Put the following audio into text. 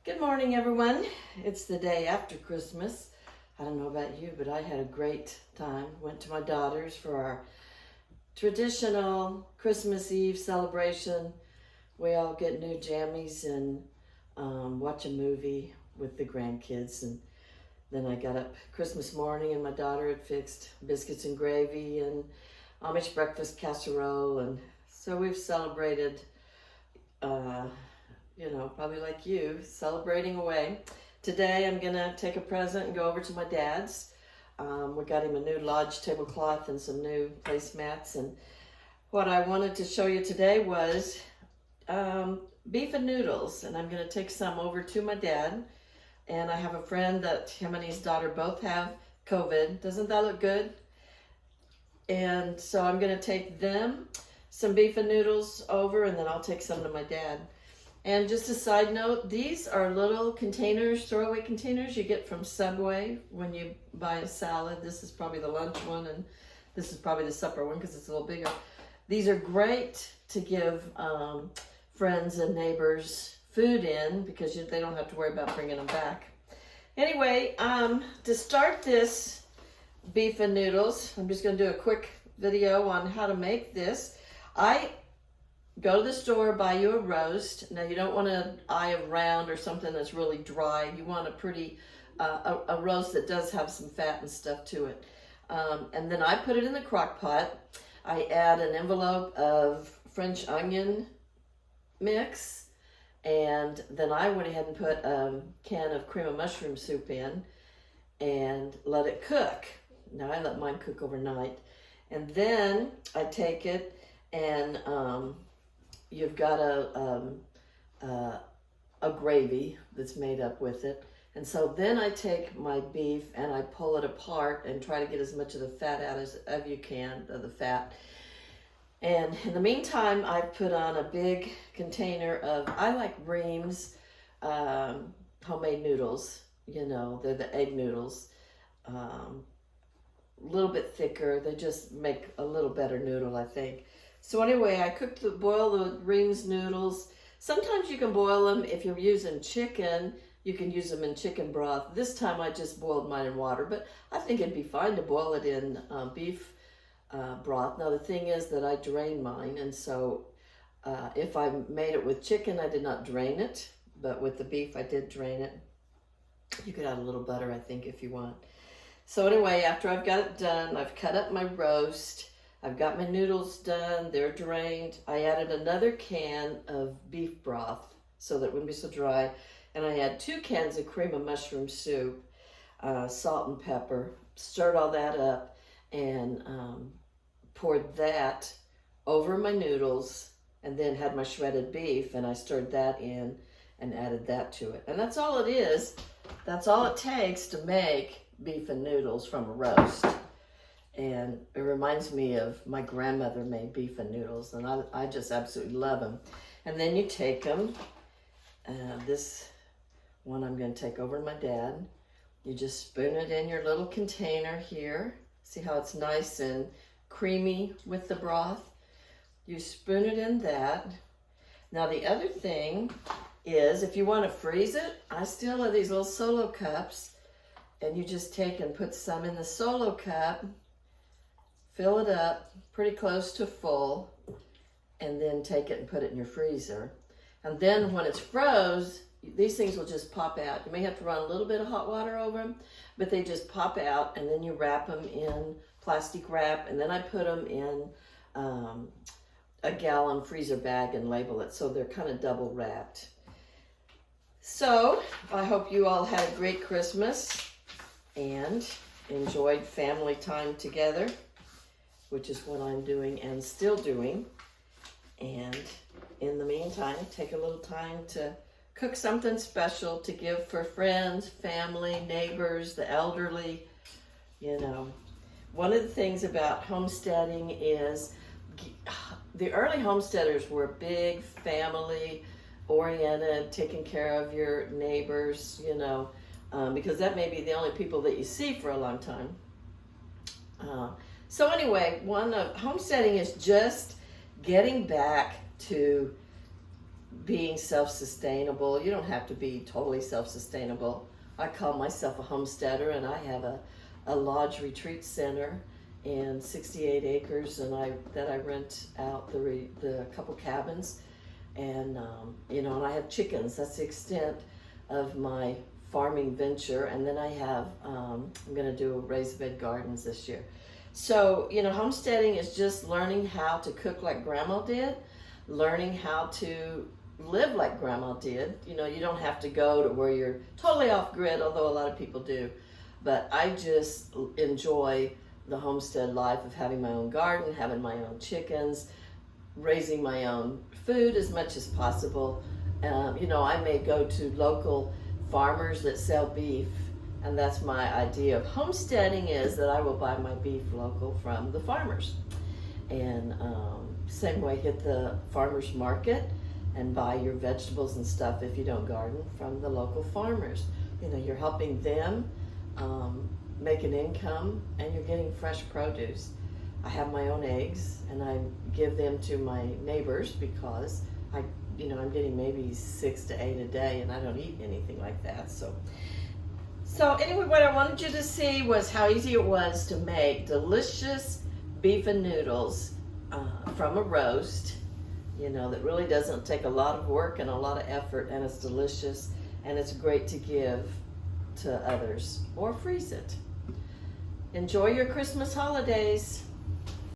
Good morning, everyone. It's the day after Christmas. I don't know about you, but I had a great time. Went to my daughter's for our traditional Christmas Eve celebration. We all get new jammies and watch a movie with the grandkids. And then I got up Christmas morning and my daughter had fixed biscuits and gravy and Amish breakfast casserole. And so we've celebrated probably like you, celebrating away. Today I'm gonna take a present and go over to my dad's. We got him a new lodge tablecloth and some new placemats. And what I wanted to show you today was beef and noodles. And I'm gonna take some over to my dad. And I have a friend that him and his daughter both have COVID. Doesn't that look good? And so I'm gonna take them some beef and noodles over, and then I'll take some to my dad. And just a side note, these are little containers, throwaway containers you get from Subway when you buy a salad. This is probably the lunch one, and this is probably the supper one because it's a little bigger. These are great to give friends and neighbors food in because they don't have to worry about bringing them back. Anyway, to start this beef and noodles, I'm just going to do a quick video on how to make this. I go to the store, buy you a roast. Now you don't want an eye of round or something that's really dry. You want a pretty, a roast that does have some fat and stuff to it. And then I put it in the crock pot. I add an envelope of French onion mix. And then I went ahead and put a can of cream of mushroom soup in and let it cook. Now I let mine cook overnight. And then I take it and you've got a gravy that's made up with it. And so then I take my beef and I pull it apart and try to get as much of the fat out as you can, of the fat. And in the meantime, I've put on a big container of, I like Ream's homemade noodles. You know, they're the egg noodles. A little bit thicker. They just make a little better noodle, I think. So anyway, I boil the Ream's noodles. Sometimes you can boil them if you're using chicken. You can use them in chicken broth. This time I just boiled mine in water, but I think it'd be fine to boil it in beef broth. Now the thing is that I drain mine, and so if I made it with chicken, I did not drain it, but with the beef, I did drain it. You could add a little butter, I think, if you want. So anyway, after I've got it done, I've cut up my roast. I've got my noodles done, they're drained. I added another can of beef broth so that it wouldn't be so dry. And I had 2 cans of cream of mushroom soup, salt and pepper, stirred all that up and poured that over my noodles and then had my shredded beef and I stirred that in and added that to it. And that's all it is. That's all it takes to make beef and noodles from a roast. And it reminds me of my grandmother made beef and noodles, and I just absolutely love them. And then you take them, this one I'm going to take over to my dad. You just spoon it in your little container here. See how it's nice and creamy with the broth? You spoon it in that. Now the other thing is, if you want to freeze it, I still have these little solo cups, and you just take and put some in the solo cup, fill it up pretty close to full, and then take it and put it in your freezer. And then when it's froze, these things will just pop out. You may have to run a little bit of hot water over them, but they just pop out, and then you wrap them in plastic wrap, and then I put them in a gallon freezer bag and label it, so they're kind of double wrapped. So I hope you all had a great Christmas and enjoyed family time together, which is what I'm doing and still doing. And in the meantime, take a little time to cook something special to give for friends, family, neighbors, the elderly. You know, one of the things about homesteading is the early homesteaders were big, family oriented, taking care of your neighbors, you know, because that may be the only people that you see for a long time. So anyway, homesteading is just getting back to being self-sustainable. You don't have to be totally self-sustainable. I call myself a homesteader, and I have a lodge retreat center and 68 acres, and I rent out the couple cabins, and and I have chickens. That's the extent of my farming venture. And then I have I'm going to do raised bed gardens this year. So homesteading is just learning how to cook like Grandma did, learning how to live like Grandma did. You don't have to go to where you're totally off grid, although a lot of people do. But I just enjoy the homestead life of having my own garden, having my own chickens, raising my own food as much as possible. I may go to local farmers that sell beef, and that's my idea of homesteading, is that I will buy my beef local from the farmers. And same way, hit the farmers market and buy your vegetables and stuff, if you don't garden, from the local farmers. You're helping them make an income, and you're getting fresh produce. I have my own eggs, and I give them to my neighbors because I'm getting maybe 6 to 8 a day, and I don't eat anything like that. So anyway, what I wanted you to see was how easy it was to make delicious beef and noodles from a roast, that really doesn't take a lot of work and a lot of effort, and it's delicious, and it's great to give to others or freeze it. Enjoy your Christmas holidays.